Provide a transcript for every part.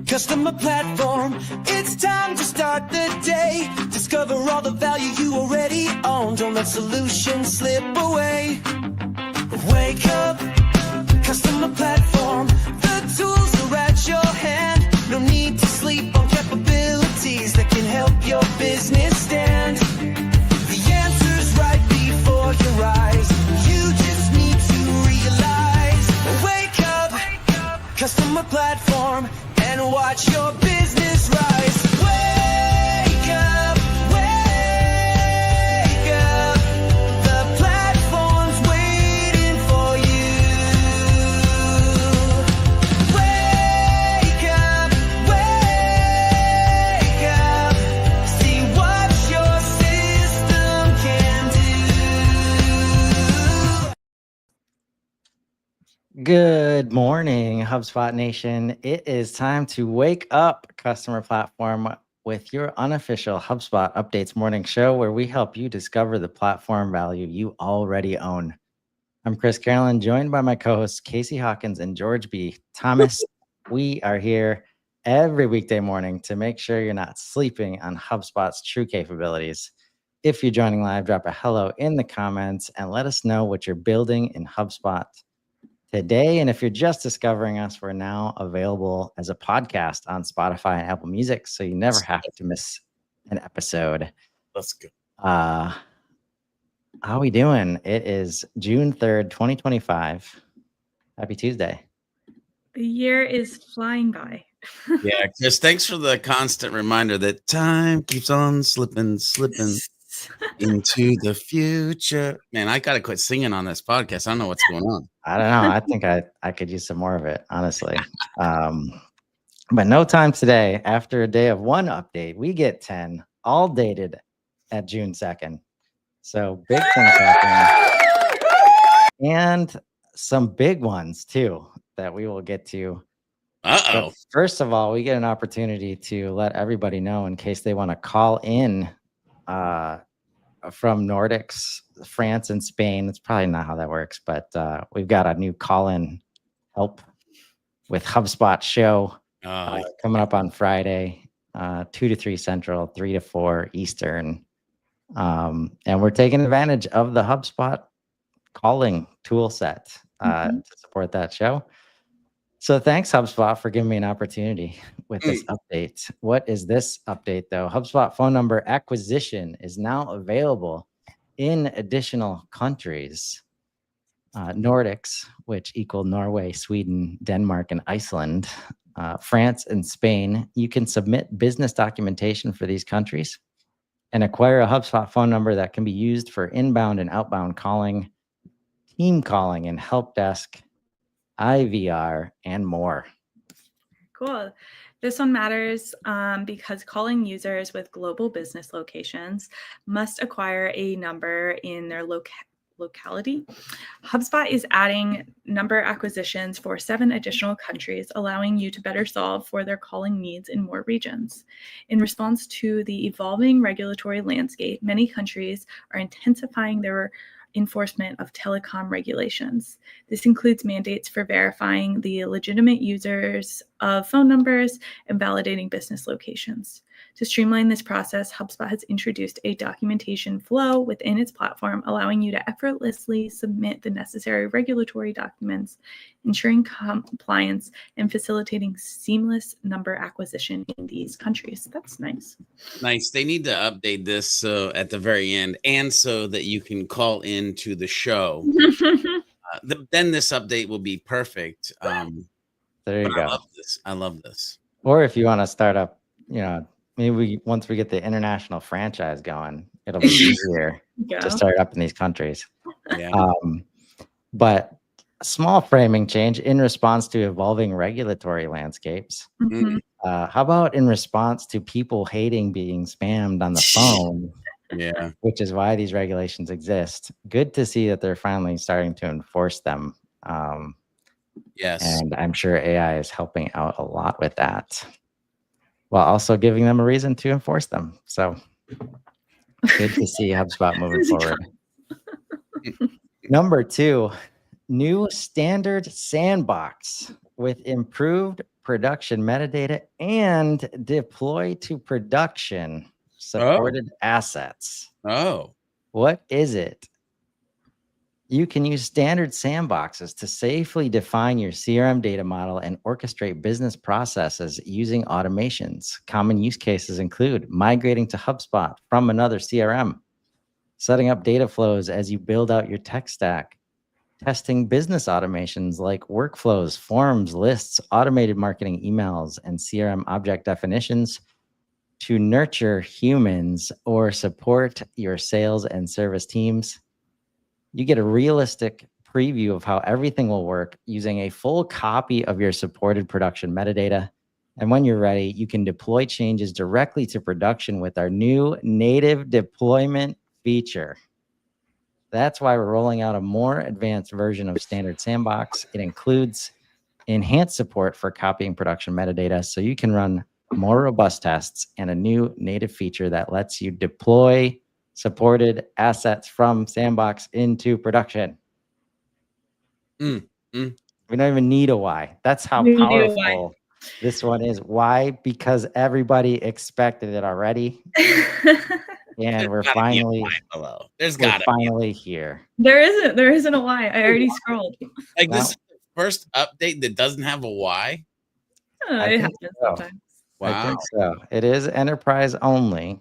Customer platform, it's time to start the day. Discover all the value you already own. Don't let solutions slip away. Wake up, customer platform. The tools are at your hand. No need to sleep on capabilities that can help your business stand. The answer's right before your eyes. You just need to realize. Wake up, customer platform. And watch your business rise. Wake up, wake up. The platform's waiting for you. Wake up, wake up. See what your system can do. Good morning, HubSpot Nation. It is time to wake up, customer platform, with your unofficial HubSpot Updates morning show, where we help you discover the platform value you already own. I'm Chris Carolan, joined by my co-hosts Casey Hawkins and George B. Thomas. We are here every weekday morning to make sure you're not sleeping on HubSpot's true capabilities. If you're joining live, drop a hello in the comments and let us know what you're building in HubSpot today. And if you're just discovering us, we're now available as a podcast on Spotify and Apple Music, so you never have to miss an episode. Let's go. How we doing? It is June 3rd, 2025. Happy Tuesday. The year is flying by. Yeah, Chris, thanks for the constant reminder that time keeps on slipping into the future. Man, I gotta quit singing on this podcast. I don't know what's going on. I don't know. I think I could use some more of it, honestly. But no time today. After a day of one update, we get 10, all dated at June 2nd. So big things happening. And some big ones too that we will get to. Uh-oh. But first of all, we get an opportunity to let everybody know in case they want to call in from Nordics, France, and Spain. It's probably not how that works, but we've got a new call-in help with HubSpot show coming up on Friday, 2 to 3 Central, 3 to 4 Eastern. And we're taking advantage of the HubSpot calling tool set to support that show. So thanks, HubSpot, for giving me an opportunity with this update. What is this update, though? HubSpot phone number acquisition is now available in additional countries. Nordics, which equal Norway, Sweden, Denmark, and Iceland, France, and Spain. You can submit business documentation for these countries and acquire a HubSpot phone number that can be used for inbound and outbound calling, team calling, and help desk, IVR, and more. Cool. This one matters because calling users with global business locations must acquire a number in their locality. HubSpot is adding number acquisitions for 7 additional countries, allowing you to better solve for their calling needs in more regions. In response to the evolving regulatory landscape, many countries are intensifying their enforcement of telecom regulations. This includes mandates for verifying the legitimate users of phone numbers and validating business locations. To streamline this process, HubSpot has introduced a documentation flow within its platform, allowing you to effortlessly submit the necessary regulatory documents, ensuring compliance and facilitating seamless number acquisition in these countries. That's nice. Nice. They need to update this at the very end, and so that you can call into the show. Then this update will be perfect. There you go. I love this. Or if you want to start up, maybe once we get the international franchise going, it'll be easier to start up in these countries. Yeah. But a small framing change in response to evolving regulatory landscapes. Mm-hmm. How about in response to people hating being spammed on the phone Yeah. which is why these regulations exist. Good to see that they're finally starting to enforce them. Yes. And I'm sure AI is helping out a lot with that, while also giving them a reason to enforce them. So good to see HubSpot moving forward. Number 2, new standard sandbox with improved production metadata and deploy to production supported assets. Oh. What is it? You can use standard sandboxes to safely define your CRM data model and orchestrate business processes using automations. Common use cases include migrating to HubSpot from another CRM, setting up data flows as you build out your tech stack, testing business automations like workflows, forms, lists, automated marketing emails, and CRM object definitions to nurture humans or support your sales and service teams. You get a realistic preview of how everything will work using a full copy of your supported production metadata. And when you're ready, you can deploy changes directly to production with our new native deployment feature. That's why we're rolling out a more advanced version of Standard Sandbox. It includes enhanced support for copying production metadata so you can run more robust tests and a new native feature that lets you deploy supported assets from Sandbox into production. We don't even need a why. That's how powerful this one is. Why? Because everybody expected it already. And we're finally here. There isn't a why. I already scrolled. Like this is the first update that doesn't have a why. It happens sometimes. Wow. I think so. It is enterprise only.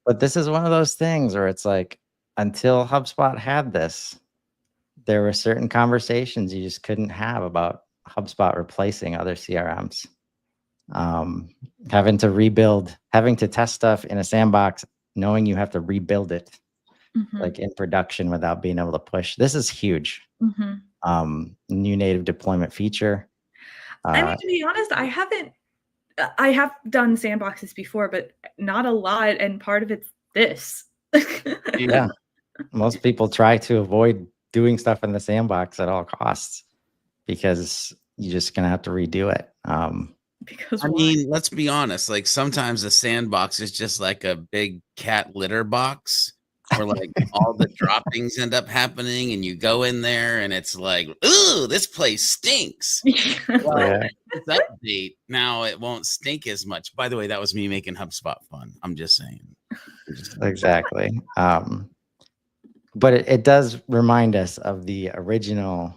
But this is one of those things where it's like, until HubSpot had this, there were certain conversations you just couldn't have about HubSpot replacing other CRMs. Having to rebuild, having to test stuff in a sandbox, knowing you have to rebuild it like in production without being able to push. This is huge. New native deployment feature. I mean, to be honest, I have done sandboxes before, but not a lot. And part of it's this. Yeah. Most people try to avoid doing stuff in the sandbox at all costs because you're just going to have to redo it. Because I mean, let's be honest. Like sometimes the sandbox is just like a big cat litter box where like all the droppings end up happening and you go in there and it's like, ooh, this place stinks. Well, this update, now it won't stink as much. By the way, that was me making HubSpot fun. I'm just saying. Exactly. But it does remind us of the original,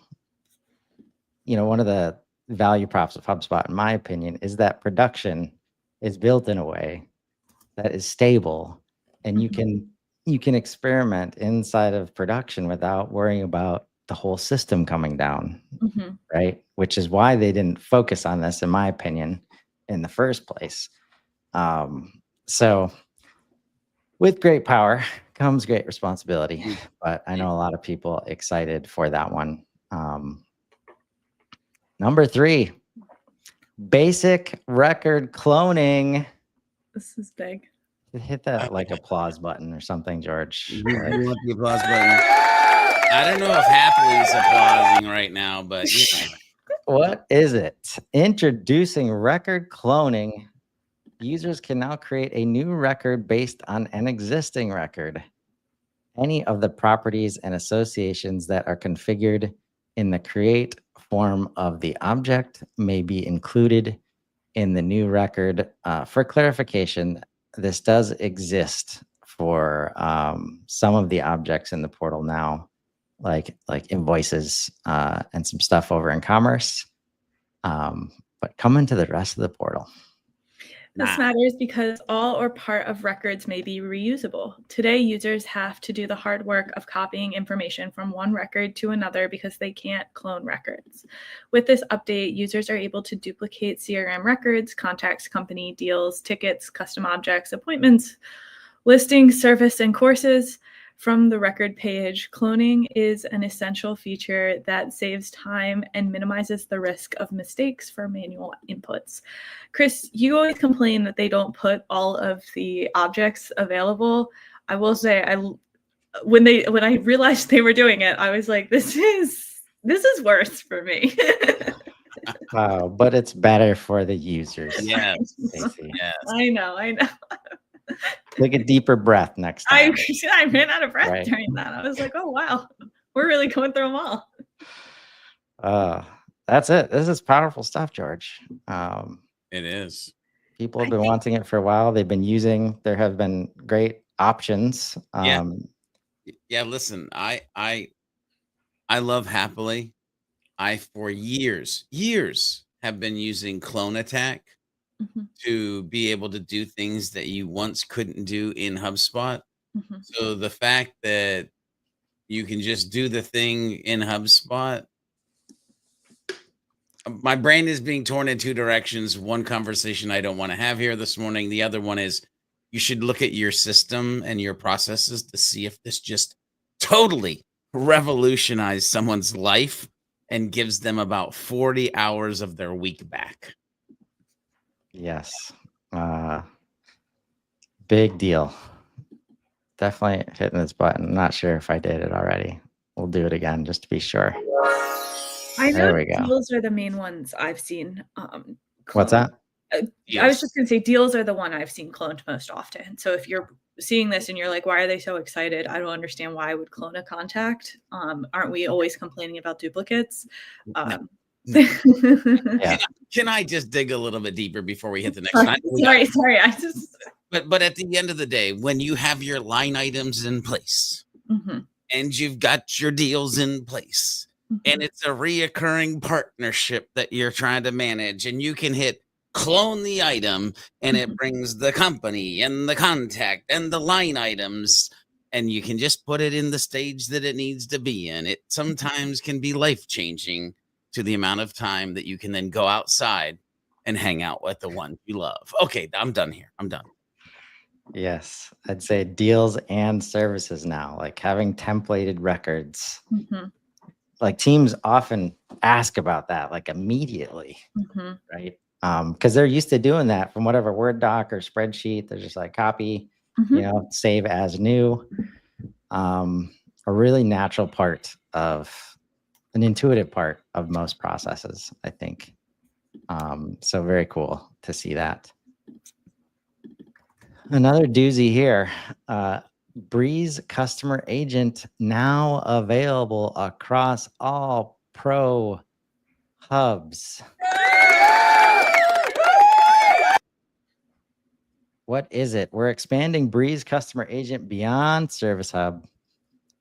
one of the value props of HubSpot, in my opinion, is that production is built in a way that is stable and you can experiment inside of production without worrying about the whole system coming down, right? Which is why they didn't focus on this, in my opinion, in the first place. So with great power comes great responsibility, but I know a lot of people excited for that one. Number 3, basic record cloning. This is big. Hit that like applause button or something, George. You want the applause button? I don't know if Happy's applauding right now, but What is it? Introducing record cloning. Users can now create a new record based on an existing record. Any of the properties and associations that are configured in the create form of the object may be included in the new record. For clarification, this does exist for some of the objects in the portal now, like invoices and some stuff over in commerce, but come into the rest of the portal. This matters because all or part of records may be reusable. Today, users have to do the hard work of copying information from one record to another because they can't clone records. With this update, users are able to duplicate CRM records, contacts, company deals, tickets, custom objects, appointments, listings, service, and courses from the record page. Cloning is an essential feature that saves time and minimizes the risk of mistakes for manual inputs. Chris, you always complain that they don't put all of the objects available. I will say, when I realized they were doing it, I was like, this is worse for me. Wow, but it's better for the users. Yes. Stacey. Yes. I know. Take a deeper breath next time. I ran out of breath Right. during that. I was like, oh wow, we're really going through them all. That's it. This is powerful stuff, George. It is. People have been wanting it for a while. They've been using. There have been great options. Yeah. Listen, I love Happily. I for years have been using Clone Attack to be able to do things that you once couldn't do in HubSpot. So the fact that you can just do the thing in HubSpot, my brain is being torn in two directions. One conversation I don't want to have here this morning. The other one is you should look at your system and your processes to see if this just totally revolutionized someone's life and gives them about 40 hours of their week back. Yes. Big deal. Definitely hitting this button. Not sure if I did it already. We'll do it again just to be sure. I know There we go. deals are the main ones I've seen. What's that? I was just going to say deals are the one I've seen cloned most often. So if you're seeing this and you're like, why are they so excited? I don't understand why I would clone a contact. Aren't we always complaining about duplicates? Yeah. Can I just dig a little bit deeper before we hit the next one? Sorry. But at the end of the day, when you have your line items in place and you've got your deals in place and it's a reoccurring partnership that you're trying to manage, and you can hit clone the item and it brings the company and the contact and the line items, and you can just put it in the stage that it needs to be in. It sometimes can be life-changing to the amount of time that you can then go outside and hang out with the one you love. Okay, I'm done here. I'm done. Yes, I'd say deals and services now, like having templated records. Like teams often ask about that like immediately, right? Because they're used to doing that from whatever Word doc or spreadsheet. They're just like copy, save as new. A really natural part of an intuitive part of most processes, I think. So very cool to see that. Another doozy here. Breeze Customer Agent now available across all Pro hubs. What is it? We're expanding Breeze Customer Agent beyond Service Hub,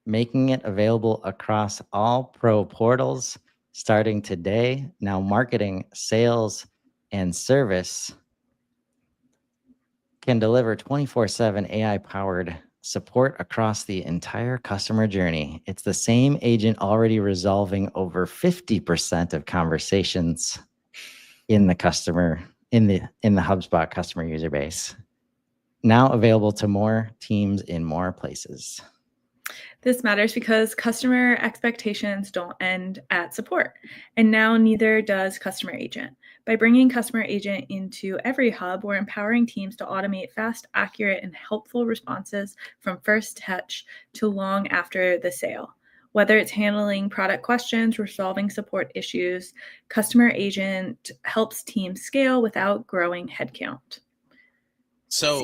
making it available across all Pro portals starting today. Now marketing, sales, and service can deliver 24/7 AI-powered support across the entire customer journey. It's the same agent already resolving over 50% of conversations in the HubSpot customer user base. Now available to more teams in more places. This matters because customer expectations don't end at support, and now neither does Customer Agent. By bringing Customer Agent into every hub, we're empowering teams to automate fast, accurate, and helpful responses from first touch to long after the sale. Whether it's handling product questions, resolving support issues, Customer Agent helps teams scale without growing headcount. So,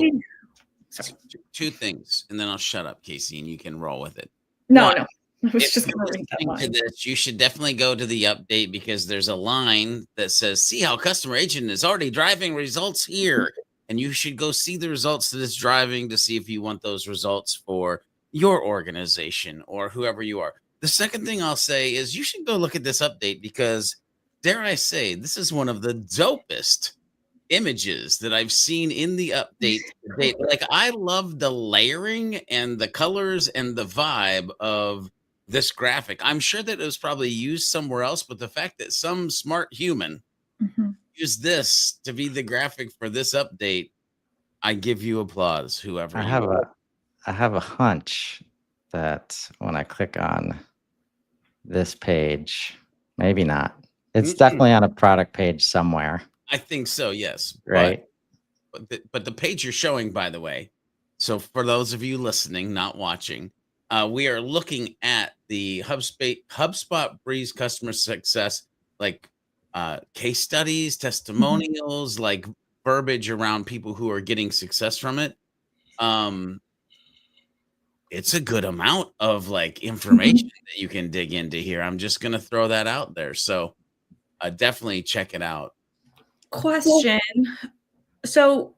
two things, and then I'll shut up, Casey, and you can roll with it. No. I was just going to read that line. You should definitely go to the update because there's a line that says, see how Customer Agent is already driving results here. And you should go see the results that it's driving to see if you want those results for your organization or whoever you are. The second thing I'll say is you should go look at this update because, dare I say, this is one of the dopest images that I've seen in the update to date. Like, I love the layering and the colors and the vibe of this graphic. I'm sure that it was probably used somewhere else, but the fact that some smart human used this to be the graphic for this update, I give you applause, whoever. I have a hunch that when I click on this page, maybe not. It's definitely on a product page somewhere. I think so, yes. Right. But the page you're showing, by the way, So for those of you listening, not watching, we are looking at the HubSpot Breeze customer success, like case studies, testimonials, like verbiage around people who are getting success from it. It's a good amount of like information that you can dig into here. I'm just going to throw that out there. So definitely check it out. Question. So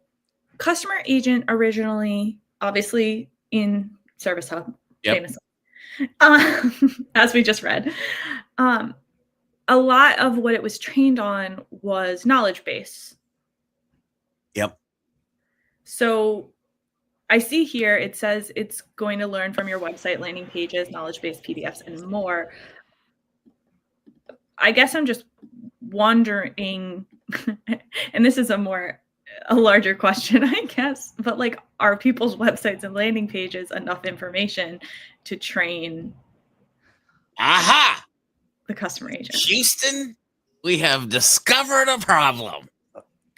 Customer Agent originally, obviously in Service Hub, famously, as we just read, a lot of what it was trained on was knowledge base. Yep. So I see here it says it's going to learn from your website, landing pages, knowledge base, PDFs, and more. I guess I'm just wondering, and this is a larger question, I guess, but like, are people's websites and landing pages enough information to train the customer agent? Houston, we have discovered a problem.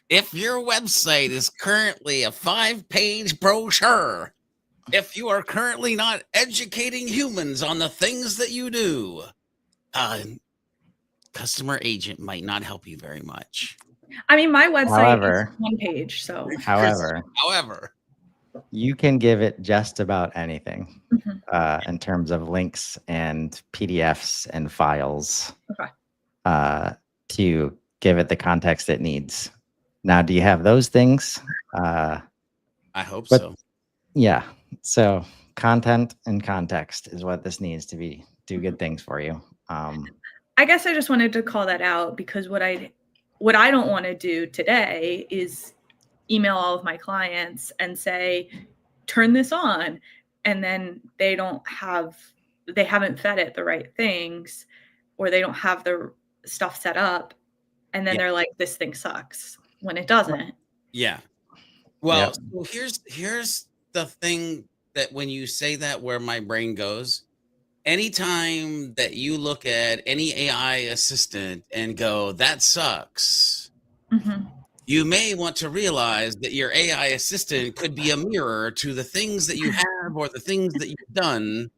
If your website is currently a 5-page brochure, if you are currently not educating humans on the things that you do, customer agent might not help you very much. I mean, my website is 1 page, so. However, you can give it just about anything in terms of links and PDFs and files to give it the context it needs. Now, do you have those things? I hope so. Yeah. So content and context is what this needs to do good things for you. I guess I just wanted to call that out because what I don't want to do today is email all of my clients and say, turn this on. And then they haven't fed it the right things, or they don't have the stuff set up. And then they're like, this thing sucks, when it doesn't. Yeah. Well, so here's the thing that when you say that, where my brain goes, anytime that you look at any AI assistant and go, that sucks, you may want to realize that your AI assistant could be a mirror to the things that you have or the things that you've done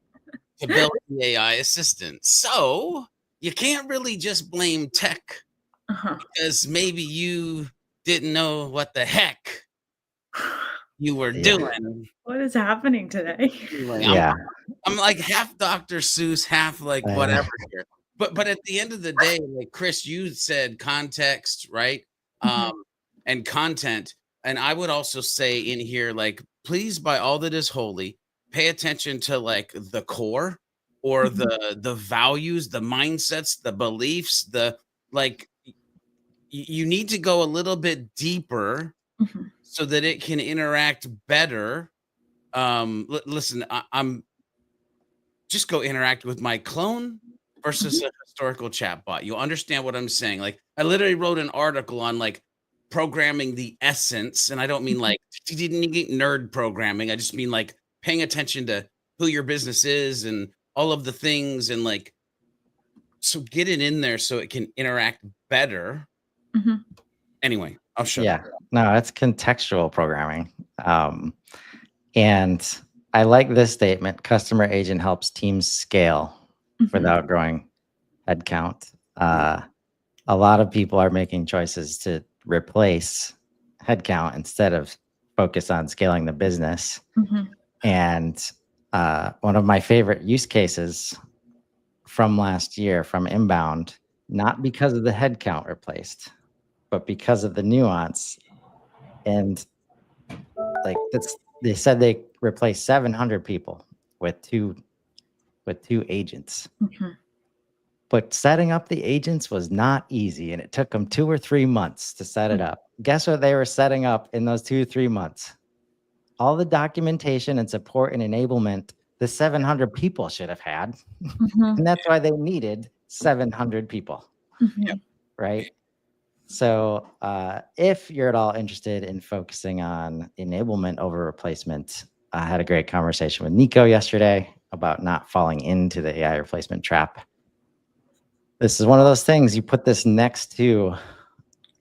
to build the AI assistant. So you can't really just blame tech because maybe you didn't know what the heck you were doing. What is happening today? I'm like half Dr. Seuss, half like whatever here. But at the end of the day, like Chris, you said context, right? And content. And I would also say in here, like, please, by all that is holy, pay attention to like the core or the values, the mindsets, the beliefs, the like. You need to go a little bit deeper so that it can interact better. Listen, I'm just go interact with my clone versus a historical chatbot. You'll understand what I'm saying. Like, I literally wrote an article on like programming the essence, and I don't mean like nerd programming. I just mean like paying attention to who your business is and all of the things, and like, so get it in there so it can interact better. Anyway, I'll show you. No, it's contextual programming. And I like this statement: customer agent helps teams scale without growing headcount. A lot of people are making choices to replace headcount instead of focus on scaling the business. And one of my favorite use cases from last year from inbound, not because of the headcount replaced, but because of the nuance. And like they said they replaced 700 people with two agents. But setting up the agents was not easy, and it took them 2 or 3 months to set it up. Guess what they were setting up in those 2 or 3 months? All the documentation and support and enablement the 700 people should have had. And that's why they needed 700 people. Right? So if you're at all interested in focusing on enablement over replacement, I had a great conversation with Nico yesterday about not falling into the AI replacement trap. This is one of those things, you put this next to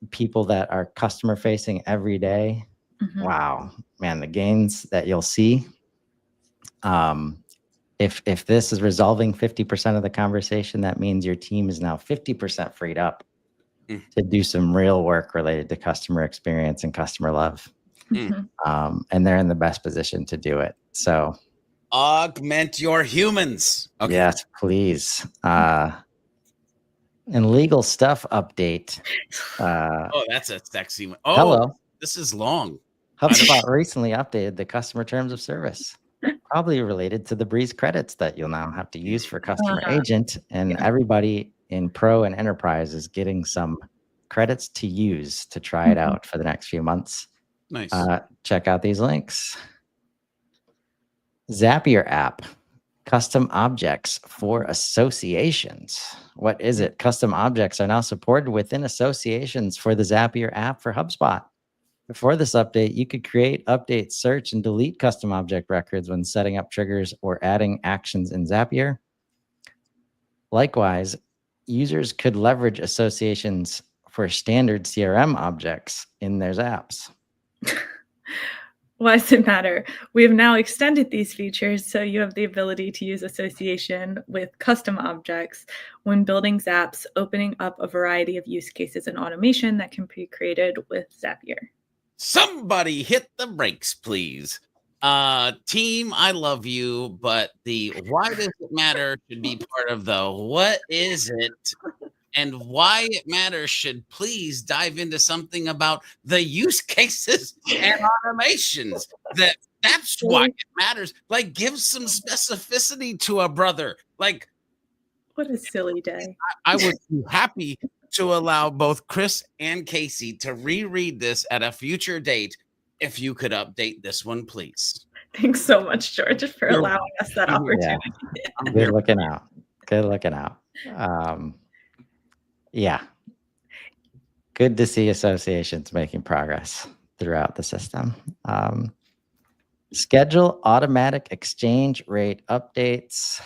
people that are customer facing every day Wow, man, the gains that you'll see. If this is resolving 50% of the conversation, that means your team is now 50% freed up to do some real work related to customer experience and customer love. And they're in the best position to do it. So augment your humans. Okay. Yes, please. And legal stuff update. Oh, that's a sexy one. Oh, hello. This is long. HubSpot recently updated the customer terms of service, probably related to the Breeze credits that you'll now have to use for customer agent. And everybody in pro and enterprise is getting some credits to use to try it out for the next few months. Nice. Check out these links. Zapier app, custom objects for associations. What is it? Custom objects are now supported within associations for the Zapier app for HubSpot. Before this update, you could create, update, search, and delete custom object records when setting up triggers or adding actions in Zapier. Likewise, users could leverage associations for standard CRM objects in their apps. Why does it matter? We have now extended these features so you have the ability to use association with custom objects when building Zaps, opening up a variety of use cases and automation that can be created with Zapier. Somebody hit the brakes, please. Team, I love you, but the why does it matter should be part of the what is it and why it matters should please dive into something about the use cases and automations. That's why it matters. Like, give some specificity to a brother. Like, what a silly day. I would be happy to allow both Chris and Casey to reread this at a future date. If you could update this one, please. Thanks so much, George, for allowing us that opportunity. Yeah. Good looking out. Good looking out. Yeah. Good to see associations making progress throughout the system. Schedule automatic exchange rate updates.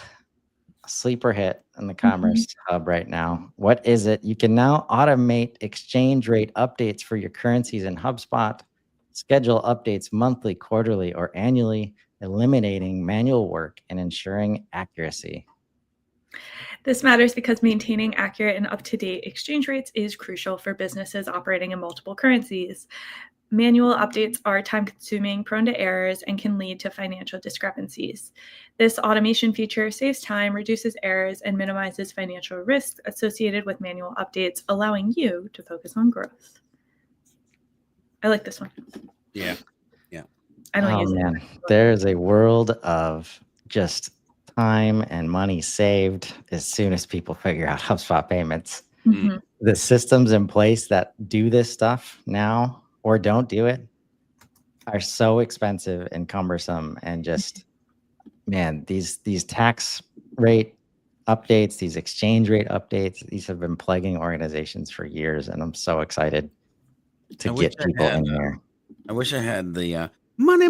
Sleeper hit in the Commerce Hub right now. What is it? You can now automate exchange rate updates for your currencies in HubSpot. Schedule updates monthly, quarterly, or annually, eliminating manual work and ensuring accuracy. This matters because maintaining accurate and up-to-date exchange rates is crucial for businesses operating in multiple currencies. Manual updates are time-consuming, prone to errors, and can lead to financial discrepancies. This automation feature saves time, reduces errors, and minimizes financial risks associated with manual updates, allowing you to focus on growth. I like this one. Yeah. I don't use it. There's a world of just time and money saved as soon as people figure out HubSpot payments. The systems in place that do this stuff now or don't do it are so expensive and cumbersome, and just, man, these tax rate updates, these exchange rate updates, these have been plaguing organizations for years, and I'm so excited to get people in here. I wish I had the money.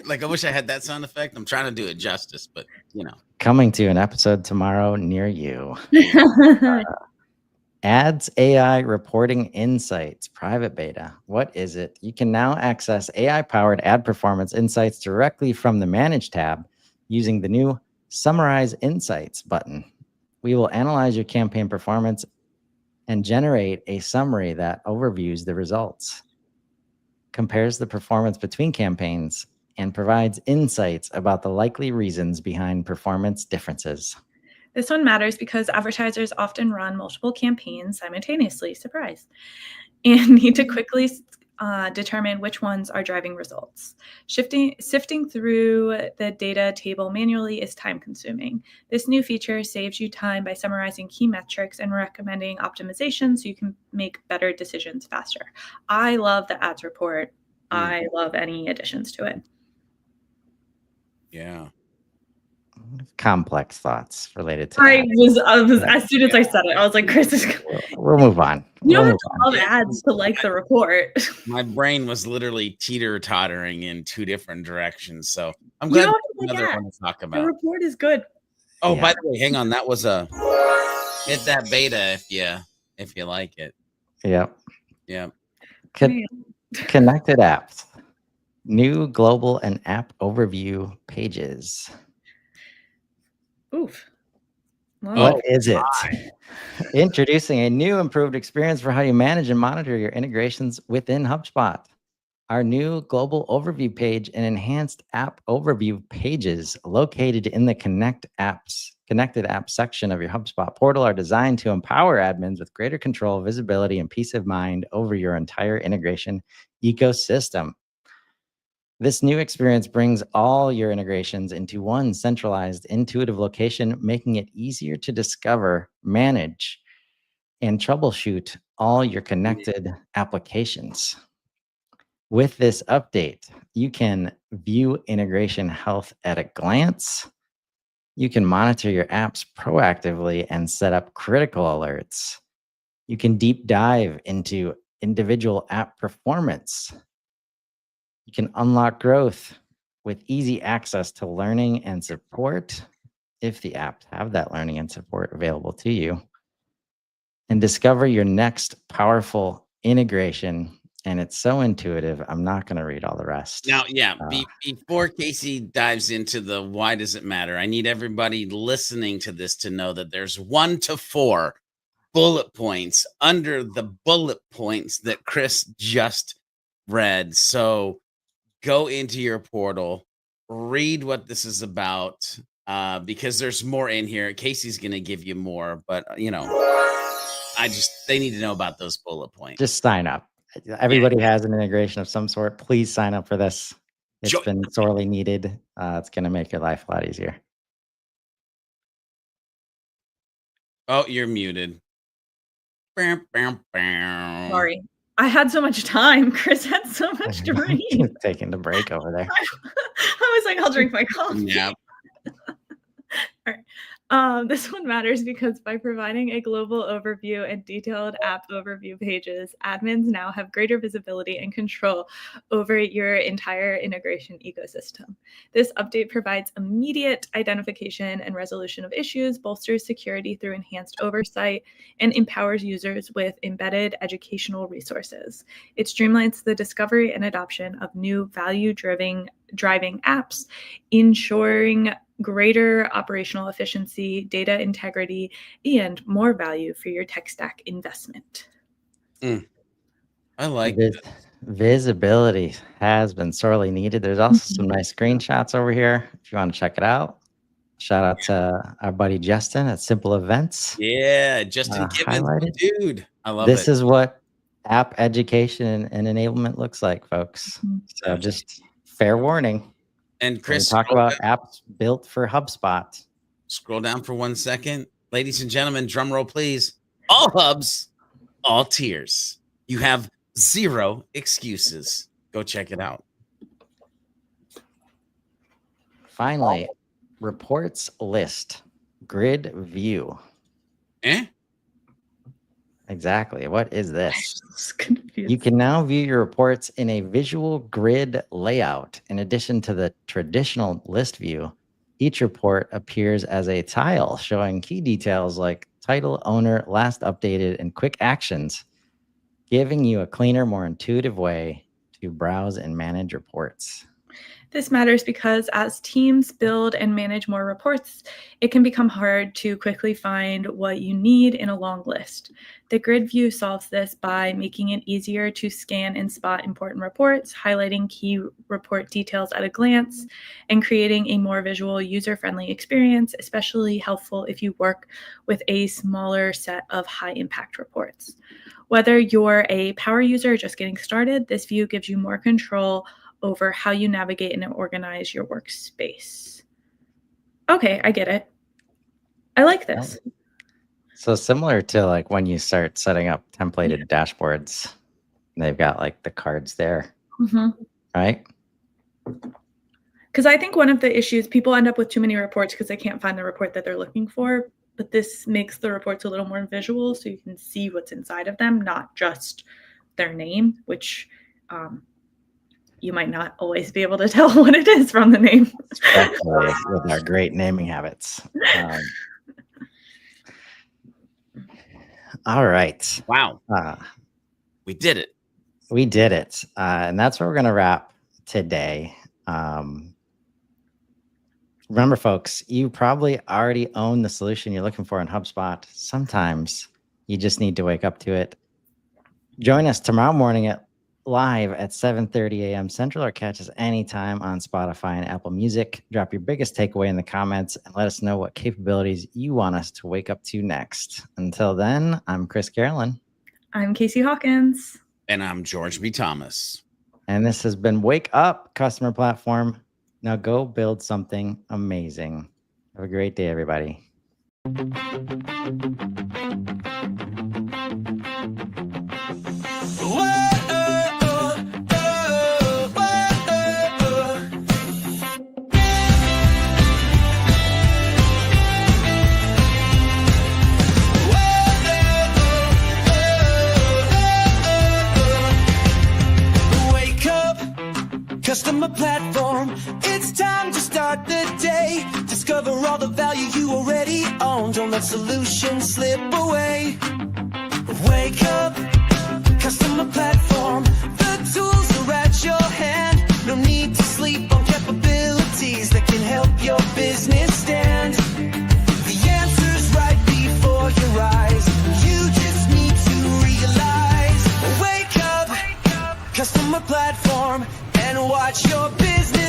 Like, I wish I had that sound effect. I'm trying to do it justice, but Coming to an episode tomorrow near you. Ads AI reporting insights, private beta. What is it? You can now access AI-powered ad performance insights directly from the Manage tab using the new Summarize Insights button. We will analyze your campaign performance and generate a summary that overviews the results, compares the performance between campaigns, and provides insights about the likely reasons behind performance differences. This one matters because advertisers often run multiple campaigns simultaneously, surprise, and need to quickly determine which ones are driving results. Sifting through the data table manually is time-consuming. This new feature saves you time by summarizing key metrics and recommending optimizations so you can make better decisions faster. I love the ads report. I love any additions to it. Yeah. Complex thoughts related to I was as soon as I said it, I was like, Chris is we'll move on. You don't have to love ads to like the report. My brain was literally teeter-tottering in two different directions, so I'm glad another one to talk about. The report is good. Oh, by the way, hang on, that was a hit that beta if you like it. Yep. Con- Connected apps, new global and app overview pages. Oof. Well, What is it? Introducing a new improved experience for how you manage and monitor your integrations within HubSpot. Our new global overview page and enhanced app overview pages located in the connected apps section of your HubSpot portal are designed to empower admins with greater control, visibility, and peace of mind over your entire integration ecosystem. This new experience brings all your integrations into one centralized, intuitive location, making it easier to discover, manage, and troubleshoot all your connected applications. With this update, you can view integration health at a glance. You can monitor your apps proactively and set up critical alerts. You can deep dive into individual app performance. You can unlock growth with easy access to learning and support if the apps have that learning and support available to you. And discover your next powerful integration. And it's so intuitive. I'm not going to read all the rest. Now, before Casey dives into the why does it matter, I need everybody listening to this to know that there's 1 to 4 bullet points under the bullet points that Chris just read. So go into your portal, read what this is about, because there's more in here. Casey's going to give you more, but they need to know about those bullet points. Just sign up. Everybody has an integration of some sort. Please sign up for this. It's been sorely needed. It's going to make your life a lot easier. Oh, you're muted. Sorry. I had so much time. Chris had so much to read. Taking the break over there. I was like, I'll drink my coffee. Yeah. All right. This one matters because by providing a global overview and detailed app overview pages, admins now have greater visibility and control over your entire integration ecosystem. This update provides immediate identification and resolution of issues, bolsters security through enhanced oversight, and empowers users with embedded educational resources. It streamlines the discovery and adoption of new value-driving apps, ensuring greater operational efficiency, data integrity, and more value for your tech stack investment. I like this. Visibility has been sorely needed. There's also some nice screenshots over here if you want to check it out. Shout out to our buddy Justin at Simple Events. Yeah, Justin Gibbons, dude. I love this is what app education and enablement looks like, folks. So just fair warning. And Chris, talk about apps built for HubSpot. Scroll down for 1 second. Ladies and gentlemen, drum roll, please. All hubs, all tiers. You have 0 excuses. Go check it out. Finally, reports list, grid view. Exactly. What is this? You can now view your reports in a visual grid layout. In addition to the traditional list view, each report appears as a tile showing key details like title, owner, last updated, and quick actions, giving you a cleaner, more intuitive way to browse and manage reports. This matters because as teams build and manage more reports, it can become hard to quickly find what you need in a long list. The grid view solves this by making it easier to scan and spot important reports, highlighting key report details at a glance, and creating a more visual, user-friendly experience, especially helpful if you work with a smaller set of high-impact reports. Whether you're a power user or just getting started, this view gives you more control over how you navigate and organize your workspace. Okay, I get it. I like this. So similar to like when you start setting up templated dashboards, they've got like the cards there, right? Because I think one of the issues, people end up with too many reports because they can't find the report that they're looking for. But this makes the reports a little more visual so you can see what's inside of them, not just their name, which you might not always be able to tell what it is from the name. Especially with our great naming habits. All right. Wow. We did it. We did it. And that's where we're going to wrap today. Remember, folks, you probably already own the solution you're looking for in HubSpot. Sometimes you just need to wake up to it. Join us tomorrow morning live at 7:30 a.m. Central, or catch us anytime on Spotify and Apple Music. Drop your biggest takeaway in the comments and let us know what capabilities you want us to wake up to next. Until then, I'm Chris Carolan. I'm Casey Hawkins. And I'm George B. Thomas. And this has been Wake Up Customer Platform. Now go build something amazing. Have a great day, everybody. Customer platform, it's time to start the day. Discover all the value you already own. Don't let solutions slip away. Wake up, customer platform. The tools are at your hand. No need to sleep on capabilities that can help your business stand. The answer's right before your eyes. You just need to realize. Wake up, customer platform, and watch your business